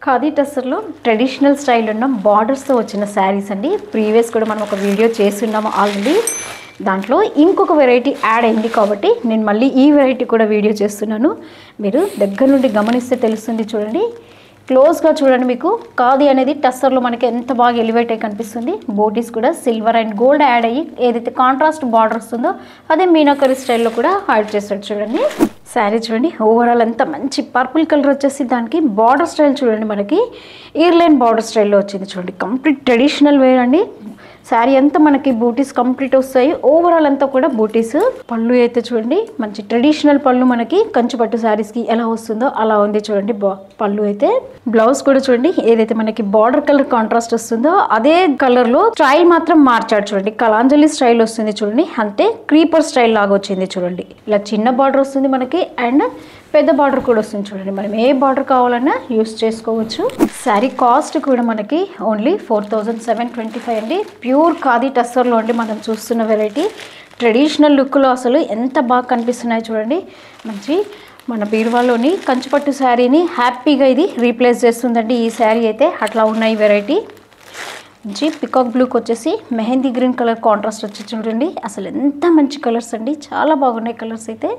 Khadi టస్సర్లో traditional style ఉన్న బార్డర్స్తో వచ్చిన శారీస్ అండి. ప్రీవియస్ కూడా మనం ఒక వీడియో చేస్తున్నాము ఆల్రెడీ. దాంట్లో ఇంకొక వెరైటీ యాడ్ అయింది కాబట్టి నేను మళ్ళీ ఈ వెరైటీ కూడా వీడియో చేస్తున్నాను. మీరు దగ్గర నుండి గమనిస్తే తెలుస్తుంది. చూడండి, క్లోజ్గా చూడండి. మీకు ఖాదీ అనేది టస్సర్లో మనకి ఎంత బాగా ఎలివేట్ అయ్యి కనిపిస్తుంది. బోటీస్ కూడా సిల్వర్ అండ్ గోల్డ్ యాడ్ అయ్యి ఏదైతే కాంట్రాస్ట్ బార్డర్ వస్తుందో అదే మీనాకరీ స్టైల్లో కూడా యాడ్ చేస్తాడు. చూడండి శారీ చూడండి, ఓవరాల్ అంతా మంచి పర్పుల్ కలర్ వచ్చేసి దానికి బార్డర్ స్టైల్ చూడండి, మనకి ఇయర్లైన్ బార్డర్ స్టైల్లో వచ్చింది. చూడండి కంప్లీట్ ట్రెడిషనల్ వేర్ అండి. శారీ అంతా మనకి బూటీస్ కంప్లీట్ వస్తాయి. ఓవరాల్ అంతా కూడా బూటీస్. పళ్ళు అయితే చూడండి మంచి ట్రెడిషనల్ పళ్ళు, మనకి కంచుపట్టు శారీస్కి ఎలా వస్తుందో అలా ఉంది. చూడండి పళ్ళు అయితే. బ్లౌజ్ కూడా చూడండి ఏదైతే మనకి బార్డర్ కలర్ కాంట్రాస్ట్ వస్తుందో అదే కలర్లో స్టైల్ మాత్రం మార్చాడు. చూడండి కలాంజలి స్టైల్ వస్తుంది. చూడండి అంటే క్రీపర్ స్టైల్ లాగా వచ్చింది. చూడండి ఇలా చిన్న బార్డర్ వస్తుంది మనకి అండ్ పెద్ద బార్డర్ కూడా వస్తుంది. చూడండి మనం ఏ బార్డర్ కావాలన్నా యూస్ చేసుకోవచ్చు. శారీ కాస్ట్ కూడా మనకి ఓన్లీ 4725 అండి. ప్యూర్ ఖాదీ టస్సర్లో అండి మనం చూస్తున్న వెరైటీ. ట్రెడిషనల్ లుక్లో అసలు ఎంత బాగా కనిపిస్తున్నాయి చూడండి. మంచి మన బీరువాలోని కంచుపట్టు శారీని హ్యాపీగా ఇది రీప్లేస్ చేస్తుందండి ఈ శారీ అయితే. అట్లా ఉన్నాయి వెరైటీ. మంచి పికాక్ బ్లూకి వచ్చేసి మెహందీ గ్రీన్ కలర్ కాంట్రాస్ట్ వచ్చి చూడండి. అసలు ఎంత మంచి కలర్స్ అండి, చాలా బాగున్నాయి కలర్స్ అయితే.